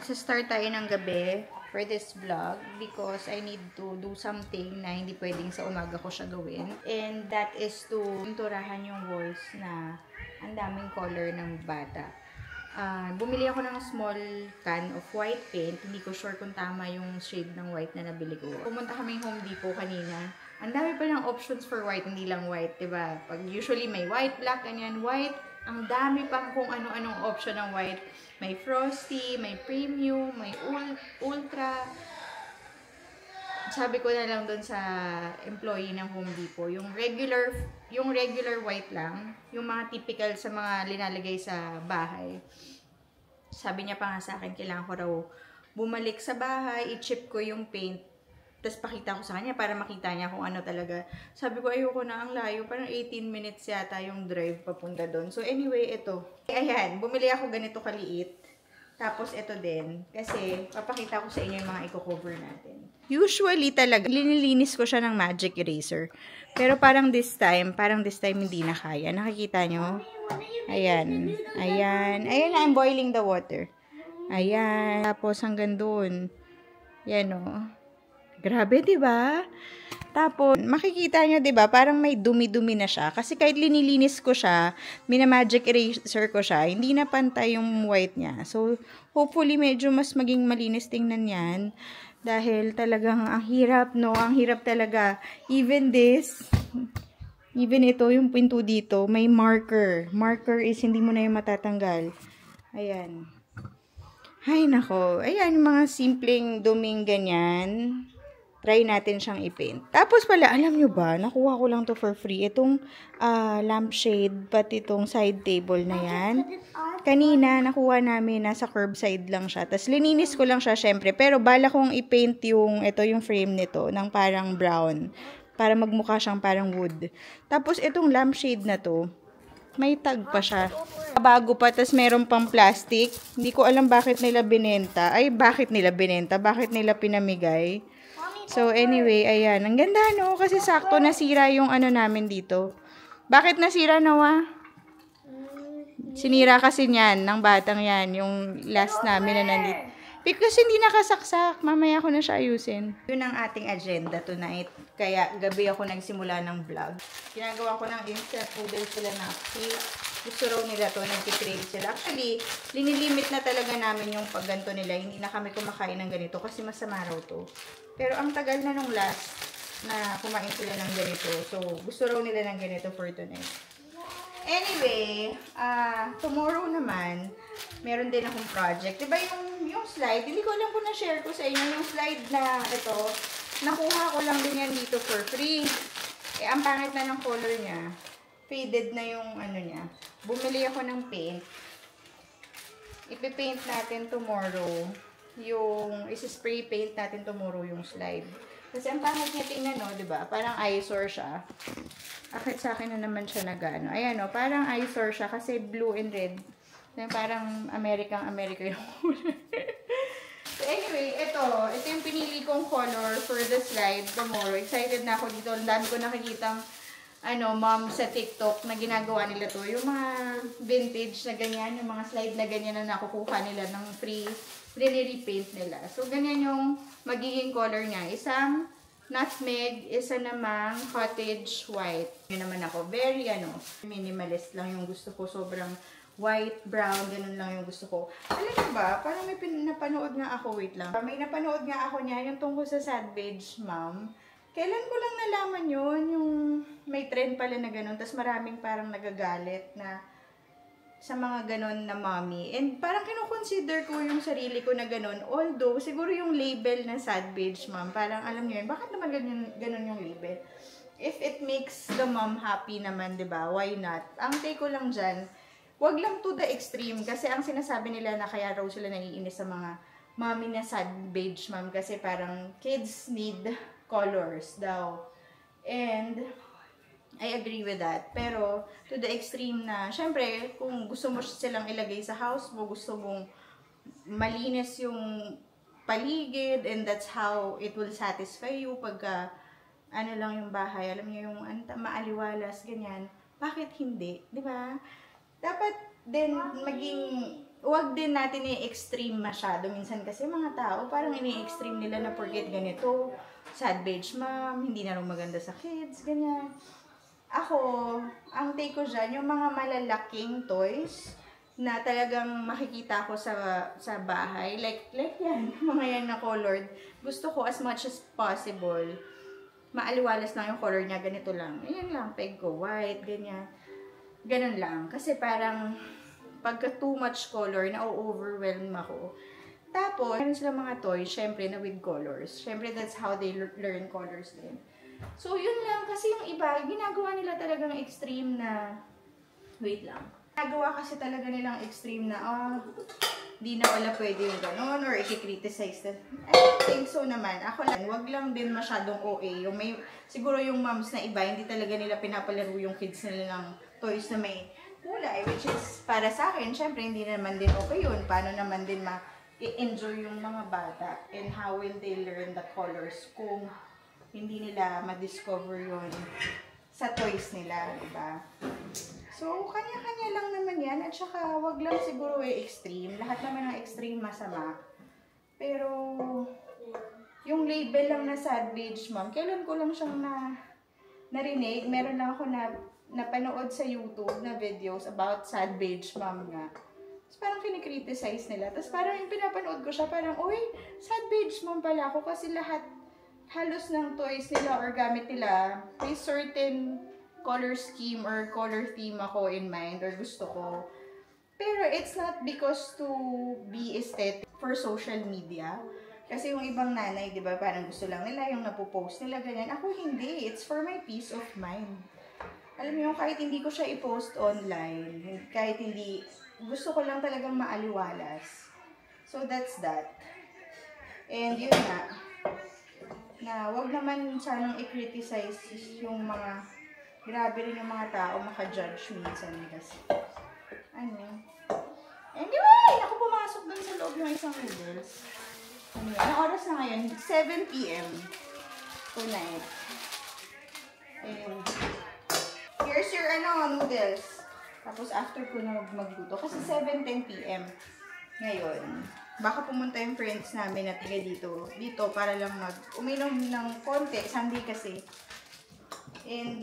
Magsa-start tayo ng gabi for this vlog because I need to do something na hindi pwedeng sa umaga ko siya gawin. And that is to pinturahan yung walls na ang daming color ng bata. Bumili ako ng small can of white paint. Hindi ko sure kung tama yung shade ng white na nabili ko. Pumunta kami Home Depot kanina. Ang dami pa lang options for white, hindi lang white, diba? Pag usually may white, black, ganyan, white. Ang dami pang kung ano-anong option ng white. May frosty, may premium, may ultra. Sabi ko na lang dun sa employee ng Home Depot, yung regular white lang, yung mga typical sa mga linalagay sa bahay. Sabi niya pa nga sa akin, kailangan ko raw bumalik sa bahay, i-chip ko yung paint, tapos pakita ko sa kanya para makita niya kung ano talaga. Sabi ko, ayoko na, ang layo. Parang 18 minutes yata yung drive papunta doon. So anyway, ito. Ayan, bumili ako ganito kaliit. Tapos ito din. Kasi papakita ko sa inyo yung mga i-cover natin. Usually talaga, linilinis ko siya ng magic eraser. Pero parang this time hindi na kaya. Nakikita nyo? Ayan. Ayan. Ayan na, I'm boiling the water. Ayan. Tapos hanggang doon. Yan o. Grabe, diba? Tapos, makikita nyo, diba? Parang may dumi-dumi na siya. Kasi kahit linilinis ko siya, mina-magic eraser ko siya, hindi na pantay yung white niya. So, hopefully, medyo mas maging malinis tingnan yan. Dahil talagang ang hirap, no? Ang hirap talaga. Even ito, yung pinto dito, may marker. Marker is hindi mo na yung matatanggal. Ayan. Ay, nako. Ayan, mga simpleng duming ganyan. Try natin siyang i-paint. Tapos pala, alam nyo ba, nakuha ko lang to for free. Itong lampshade, pati itong side table na yan. Kanina, nakuha namin, nasa curbside lang siya. Tapos lininis ko lang siya, syempre. Pero bala kong i-paint yung frame nito, ng parang brown. Para magmukha siyang parang wood. Tapos itong lampshade na to, may tag pa siya. Bago pa, tas meron pang plastic. Hindi ko alam bakit nila binenta. Bakit nila pinamigay. So, anyway, ayan. Ang ganda, no? Kasi sakto nasira yung ano namin dito. Bakit nasira, Noah? Sinira kasi niyan, ng batang yan. Yung last namin na nandito. Because hindi nakasaksak. Mamaya ko na siya ayusin. Yun ang ating agenda tonight. Kaya, gabi ako nagsimula ng vlog. Ginagawa ko ng instant noodles sila na cake. Gusto raw nila to, nagkikrave sila. Actually, linilimit na talaga namin yung pagganto nila. Hindi na kami kumakain ng ganito kasi masama raw to. Pero ang tagal na nung last na kumain sila ng ganito. So, gusto raw nila ng ganito for tonight. Anyway, tomorrow naman, meron din akong project. Diba yung slide, hindi ko alam kung na-share ko sa inyo. Yung slide na ito, nakuha ko lang din yan dito for free. Ang pangit na ng color niya. Faded na yung ano niya. Bumili ako ng paint. Ipipaint natin tomorrow. Isi-spray paint natin tomorrow yung slide. Kasi ang pangit niya tingnan, no, diba? Parang eyesore siya. Akit sa akin na naman siya nag-ano. Ayan, no, parang eyesore siya kasi blue and red. Parang America yung color. So, anyway, ito yung pinili kong color for the slide tomorrow. Excited na ako dito. Ang dami ko nakikitang mom sa TikTok na ginagawa nila to. Yung mga vintage na ganyan, yung mga slide na ganyan na nakukuha nila ng free, repaint nila. So, ganyan yung magiging color niya. Isang nutmeg, isa namang cottage white. Yun naman ako. Very, minimalist lang yung gusto ko. Sobrang white, brown, ganun lang yung gusto ko. Alam mo ba, parang may napanood nga ako, wait lang. May napanood nga ako niya, yung tungkol sa Savage Mom. Kailan ko lang nalaman yun, yung may trend pala na ganun, tas maraming parang nagagalit na sa mga ganun na mommy. And parang kinukonsider ko yung sarili ko na ganun. Although, siguro yung label na Savage Mom, parang alam niyo yun, bakit naman ganun yung label? If it makes the mom happy naman, diba? Why not? Ang take ko lang dyan, wag lang to the extreme. Kasi ang sinasabi nila na kaya raw sila naiinis sa mga mommy na Savage Mom. Kasi parang kids need colors daw. And I agree with that. Pero, to the extreme na, syempre, kung gusto mo silang ilagay sa house mo, gusto mong malinis yung paligid, and that's how it will satisfy you pagka, lang yung bahay, alam niyo yung maaliwalas, ganyan. Bakit hindi? Diba? Dapat din maging Huwag din natin i-extreme masyado. Minsan kasi mga tao, parang ini-extreme nila na forget ganito. Sad beige mom, hindi na rin maganda sa kids, ganyan. Ako, ang take ko dyan, yung mga malalaking toys na talagang makikita ko sa bahay. Like yan, mga yan na colored. Gusto ko as much as possible, maaliwalas lang yung color niya, ganito lang. Ayan lang, peg ko, white, ganyan. Ganun lang. Kasi parang, pagka too much color, na-overwhelm ako. Tapos, meron silang mga toys, syempre, na with colors. Syempre, that's how they learn colors din. So, yun lang. Kasi yung iba, ginagawa nila talagang extreme na, wait lang. Ginagawa kasi talaga nilang extreme na, di na wala pwede yung ganon, or i-criticize na. I don't think so naman. Ako lang, wag lang din masyadong OA. Yung may, siguro yung moms na iba, hindi talaga nila pinapalaro yung kids nila ng toys na may kulay, which is para sa akin, syempre hindi naman din okay yun. Paano naman din ma-enjoy yung mga bata, and how will they learn the colors kung hindi nila ma-discover yun sa toys nila, diba? So, kanya-kanya lang naman yan, at saka wag lang siguro extreme. Lahat naman ng extreme masama. Pero, yung label lang na sad beige mom, kailan ko lang siyang narinig. Meron lang ako napanood sa YouTube na videos about sad beige mom nga. Tapos parang kinikriticize nila. Tapos parang yung pinapanood ko siya, parang, uy, sad beige mom pala ako kasi lahat halos ng toys nila or gamit nila, may certain color scheme or color theme ako in mind or gusto ko. Pero it's not because to be aesthetic for social media. Kasi yung ibang nanay, di ba, parang gusto lang nila yung napopost nila, ganyan. Ako hindi. It's for my peace of mind. Alam mo yung kahit hindi ko siya i-post online, kahit hindi, gusto ko lang talagang maaliwalas. So that's that. And yun na wag naman sanang i-criticize yung mga, grabe rin yung mga tao maka-judge minsan kasi. Ano? Anyway, ako pumasok dun sa loob ng isang noodles. Anyway, ang oras na ngayon, 7 PM tonight. And here's your noodles. Tapos after ko na magluto. Kasi 7:10 PM ngayon. Baka pumunta yung friends namin na tiga dito para lang uminom ng konti. Sunday kasi. And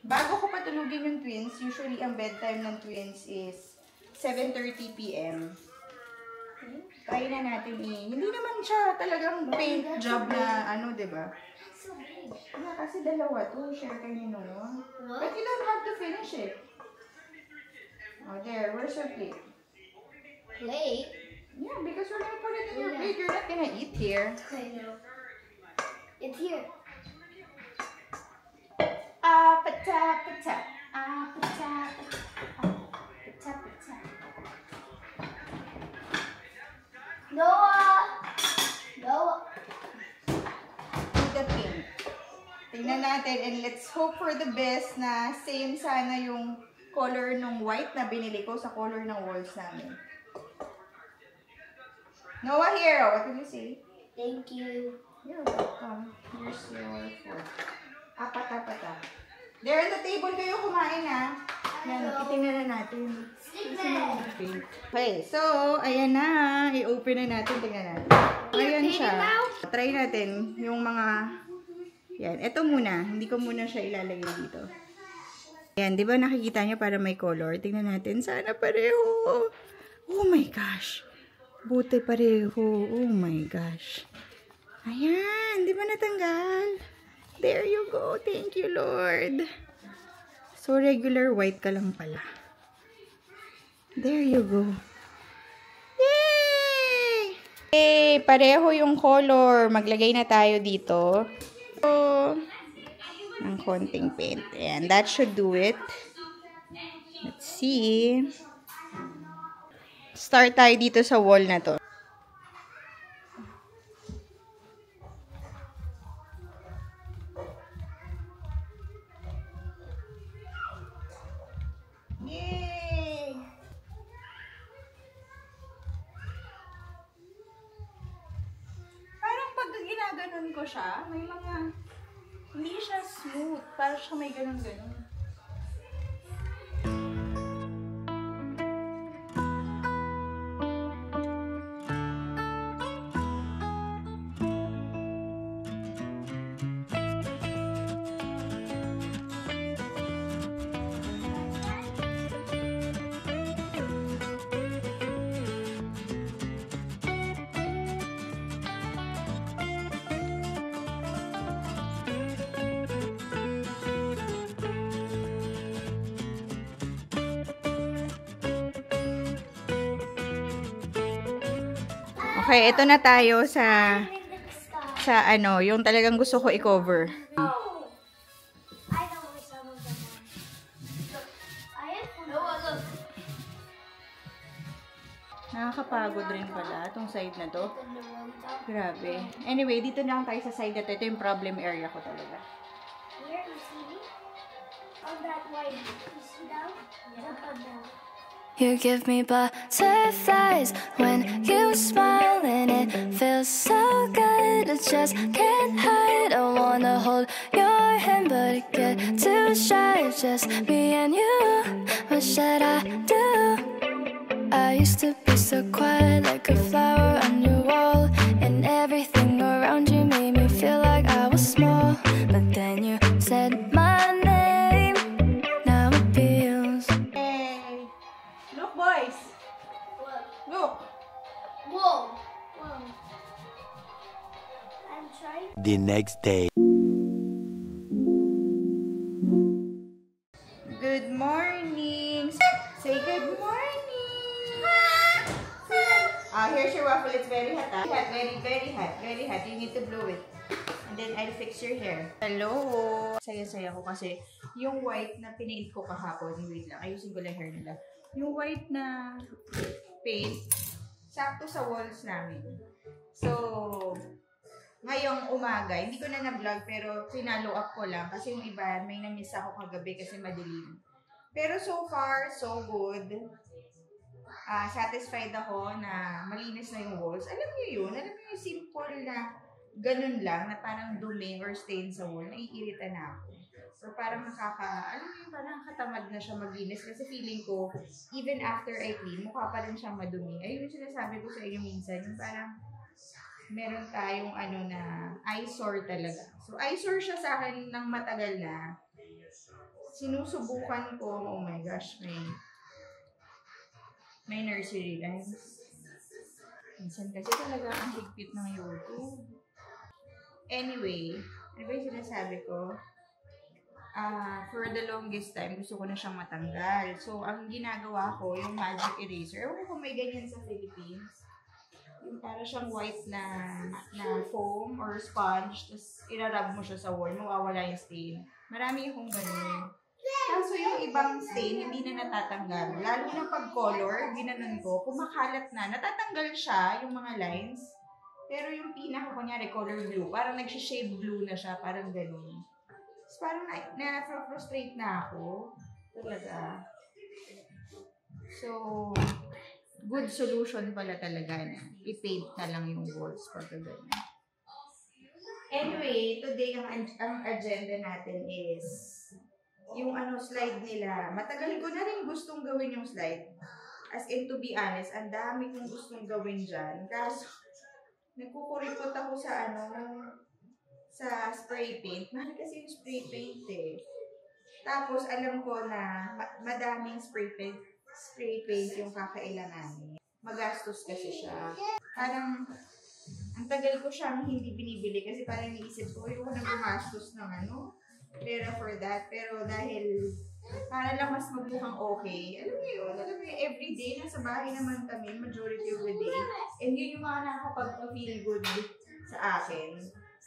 bago ko patulugin yung twins, usually ang bedtime ng twins is 7:30 PM. Try na natin hindi naman siya talagang paint job na diba? Kasi dalawa to. Share kayo no? But you don't have to finish it. Oh, there. Where's your plate? Plate? Yeah, because we're gonna put it in your plate. You're not gonna eat here. I know. It's here. Pata, pata. Pata, pata, pata. Noah! Noah! The pink. Tingnan natin and let's hope for the best na same sana yung color ng white na binili ko sa color ng walls namin. Noah Hero, what did you say? Thank you. You're welcome. Here's your food. Apata-pata. There on the table kayo kumain Yan, itingnan na natin. Okay, so, ayan na. I-open na natin. Tingnan natin. Ayan siya. Try natin yung mga, yan. Ito muna. Hindi ko muna siya ilalagay dito. Ayan, di ba nakikita niyo para may color? Tingnan natin. Sana pareho. Oh my gosh. Buti pareho. Oh my gosh. Ayan, di ba natanggal? There you go. Thank you, Lord. So, regular white ka lang pala. There you go. Yay! Hey, pareho yung color. Maglagay na tayo dito. So, ng konting paint. And that should do it. Let's see. Start tayo dito sa wall na to. Yay! Parang pag ginaganon ko siya, may mga hindi siya smooth. Parang siya may ganon-ganon. Okay, ito na tayo sa ano, yung talagang gusto ko i-cover. Nakakapagod rin pala itong side na to. Grabe. Anyway, dito na lang tayo sa side na to. Ito yung problem area ko talaga. You give me butterflies when you smile, and it feels so good. I just can't hide. I wanna hold your hand, but I get too shy. It's just me and you. What should I do? I used to be so quiet, like a flower on your wall, and everything around you made me feel like I was small. But then you said my name. Now it feels. Hey! Look, boys! Look! Whoa. Whoa. I'm trying. The next day. Good morning! Say good morning! Here's your waffle. It's very hot. Hot, very, very hot. Very hot. You need to blow it. And then I'll fix your hair. Hello! Saya-saya ko kasi yung white na pinaint ko kahapon. Wait lang. Ayusin ko lang hair nila. Yung white na paint, sakto sa walls namin. So, ngayong umaga, hindi ko na na-vlog pero sinalo up ko lang kasi yung iba may na-miss ako kagabi kasi madilim. Pero so far, so good. Satisfied ako na malinis na yung walls. Alam niyo yun? Alam niyo yung simple na ganun lang, na parang dumi or stain sa wall, naiirita na ako. Or parang alam niyo, parang katamad na siya maglinis kasi feeling ko, even after I clean, mukha pa rin siyang madumi. Ayun yung sinasabi ko sa inyo minsan, yung parang meron tayong na eyesore talaga. So, eyesore siya sa akin ng matagal na. Sinusubukan ko, oh my gosh, may nursery rhymes. Minsan kasi talaga ang higpit ng YouTube. Anyway, ano ba yung sinasabi ko? For the longest time, gusto ko na siyang matanggal. So, ang ginagawa ko, yung magic eraser. Ewan ko may ganyan sa Philippines. Yung para siyang white na foam or sponge. Tapos, irarab mo siya sa wall. Mawawala yung stain. Marami akong ganyan. Kaso yung ibang stain, hindi na natatanggal. Lalo na pag color, ginanon ko, kumakalat na. Natatanggal siya, yung mga lines. Pero yung pinaka, kunyari, color blue, parang nagsishade blue na siya, parang ganun. So, parang na-frustrate na ako. Talaga. So, good solution pala talaga na i-paint na lang yung walls pag ganun. Anyway, today ang agenda natin is yung slide nila. Matagal ko na rin gustong gawin yung slide. As in, to be honest, ang dami kong gustong gawin dyan. Kaso, nagkukuripot ako sa sa spray paint. Mahal kasi yung spray paint eh. Tapos, alam ko na madaming spray paint yung kakailanganin. Magastos kasi siya. Parang, ang tagal ko siyang hindi binibili kasi parang naisip ko, yung na gumastos ng pera for that. Pero dahil para lang mas magmukhang okay, alam mo yun, everyday nasa bahay naman kami, majority of the day. And yun yung mga nakakapag-feel good sa akin.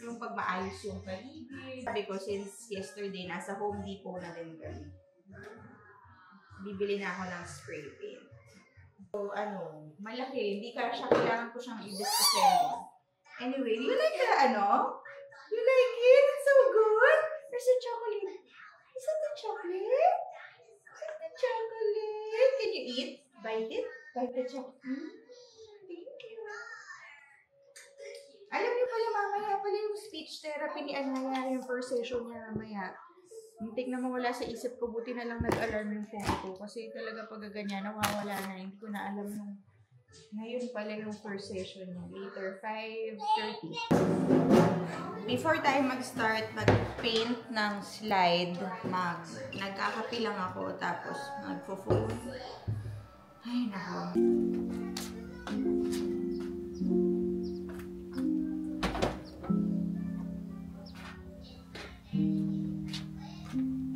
Yung pag maayos yung paligid. Sabi ko, since yesterday, nasa Home Depot na din kami. Bibili na ako ng spray paint. So, malaki. Hindi ka siya, kailangan ko siyang i-disassemble. Anyway, you like the You like it? It's so good? There's a chocolate. Is that the chocolate? Is that the chocolate? Can you eat? Bite it? Bite the chocolate? Thank you. Alam niyo pala, mamaya pala yung speech therapy ni Anaya, yung first session niya mamaya. Muntik na mawala sa isip ko, buti na lang nag-alarm yung phone ko. Kasi talaga pag ganyan, nawawala na. Hindi ko na alam yung ngayon pala yung first session niya. Later, 5:30. Before tayo mag-start mag-paint ng slide, nagkakapi lang ako, tapos magpo-phone. Ay, nako.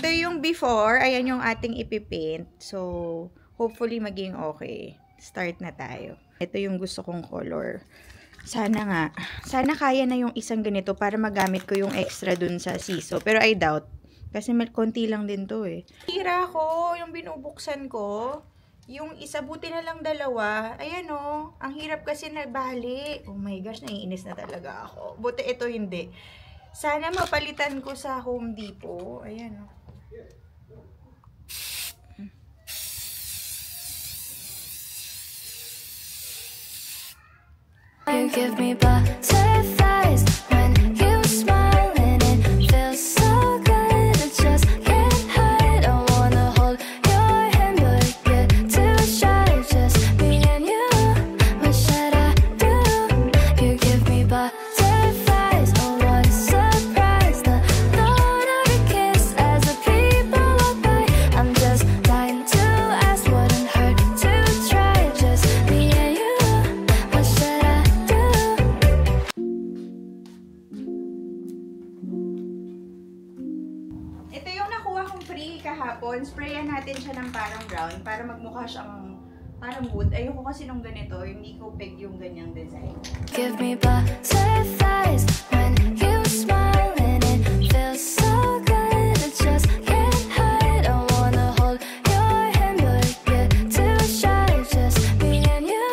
Ito yung before, ayan yung ating ipipaint. So, hopefully maging okay. Start na tayo. Ito yung gusto kong color. Sana nga. Sana kaya na yung isang ganito para magamit ko yung extra dun sa siso. Pero I doubt. Kasi may konti lang din to eh. Tira ko yung binubuksan ko. Yung isa, buti na lang dalawa. Ayan o. Ang hirap kasi nabali. Oh my gosh, naiinis na talaga ako. Buti ito hindi. Sana mapalitan ko sa Home Depot. Ayan o. You give me butterflies when you smile and it feels so good. I just can't hide. I wanna hold your hand but I get too shy. Just me and you. What should I do? You give me butterflies. Oh, what a surprise. The thought of a kiss as the people walk by. I'm just dying to ask, wouldn't hurt to try. Just me and you. What should I do? Ito yung nakuha kong free kahapon. Sprayan natin siya ng parang brown para magmukha siyang parang wood. Ayoko kasi nung ganito. Hindi ko peg yung ganyang design. Give me butterflies when you smile and it feels so good. I just can't hide. I wanna hold your hand but I get too shy. Just me and you.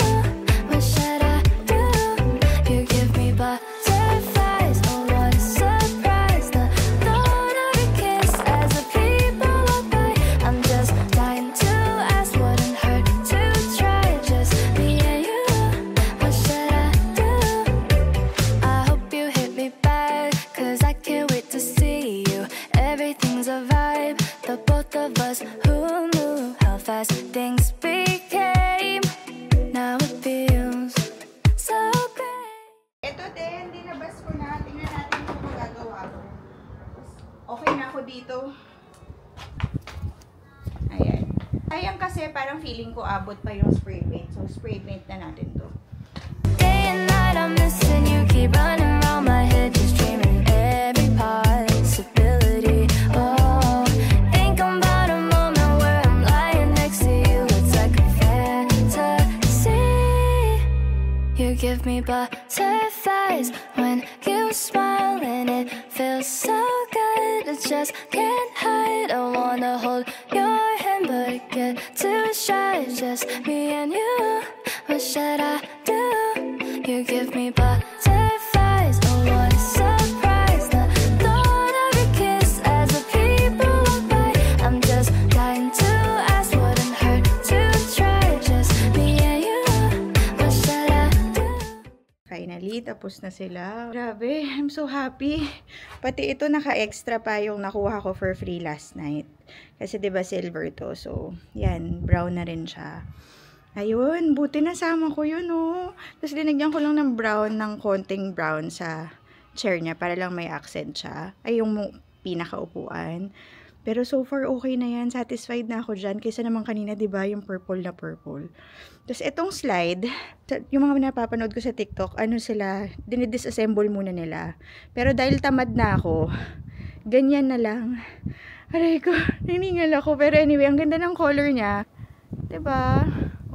What should I do? You give me butterflies. Oh, what a surprise. The thought of a kiss as the people walk by. I'm just dying to ask, wouldn't hurt to try. Just me and you. What should I do? I hope you hit me back, 'cause I can't wait to see you. Everything's a vibe, the both of us. Who knew how fast things became? Now it feels so great. Ito din, dinabas ko na. Tingnan natin kung magagawa ko. Okay na ako dito. Ayan. Ayan kasi parang feeling ko abot pa yung spray paint. So, spray paint na natin to. Day and night I'm missing you, keep running around my head, just dreaming every possibility. Oh, think about a moment where I'm lying next to you. It's like a fantasy. You give me butterflies when you smile and it feels so good. I just can't hide. I wanna hold your hand but I get too shy. Just me and you. What should I do? You give me butterflies. Oh, what a surprise. The thought of a kiss as the people walk by. I'm just dying to ask, wouldn't hurt to try. Just me and you. What should I do? Finally, tapos na sila. Grabe, I'm so happy. Pati ito naka-extra pa yung nakuha ko for free last night. Kasi 'di ba silver to. So, yan, brown na rin siya. Ayun, buti nasama ko yun, oh. Tapos linagyan ko lang ng brown, ng konting brown sa chair niya para lang may accent siya. Ay, yung pinakaupuan. Pero so far, okay na yan. Satisfied na ako dyan. Kaysa naman kanina, diba, yung purple na purple. Tapos itong slide, yung mga napapanood ko sa TikTok, ano sila, dinidisassemble muna nila. Pero dahil tamad na ako, ganyan na lang. Aray ko, niningal ako. Pero anyway, ang ganda ng color niya. Diba?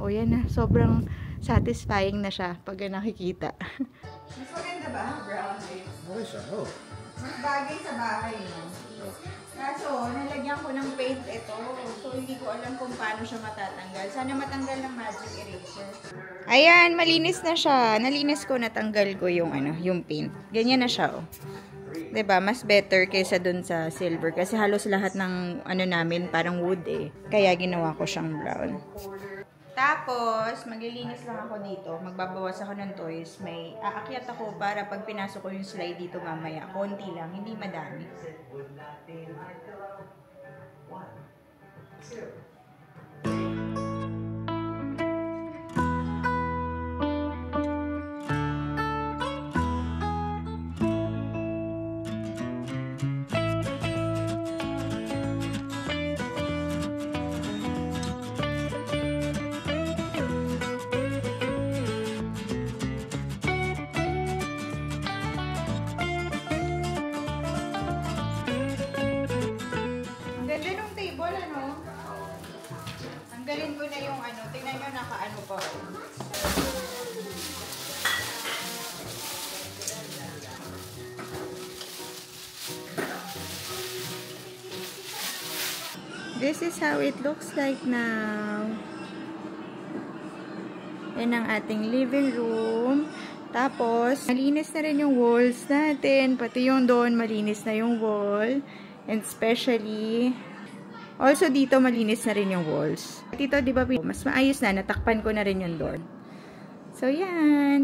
O yan na, sobrang satisfying na siya pag nakikita. Mas maganda ba? Brown. Okay siya, oh. Mas bagay sa bahay, no? Kaso, nalagyan ko ng paint ito. So, hindi ko alam kung paano siya matatanggal. Sana matanggal ng magic eraser. Ayan, malinis na siya. Nalinis ko, natanggal ko yung, yung paint. Ganyan na siya, oh. 'Di ba? Mas better kaysa dun sa silver. Kasi halos lahat ng namin parang wood eh. Kaya ginawa ko siyang brown. Tapos, maglilinis lang ako dito. Magbabawas ako ng toys. May aakyat ako para pag pinasok ko yung slide dito mamaya. Konti lang, hindi madami. Ang ganda ng table, ano? this is how it looks like now. Yan ang ating living room. Tapos, malinis na rin yung walls natin. Pati yung doon, malinis na yung wall. And especially, also dito, malinis na rin yung walls. Dito, di ba, mas maayos na. Natakpan ko na rin yung door. So, yan.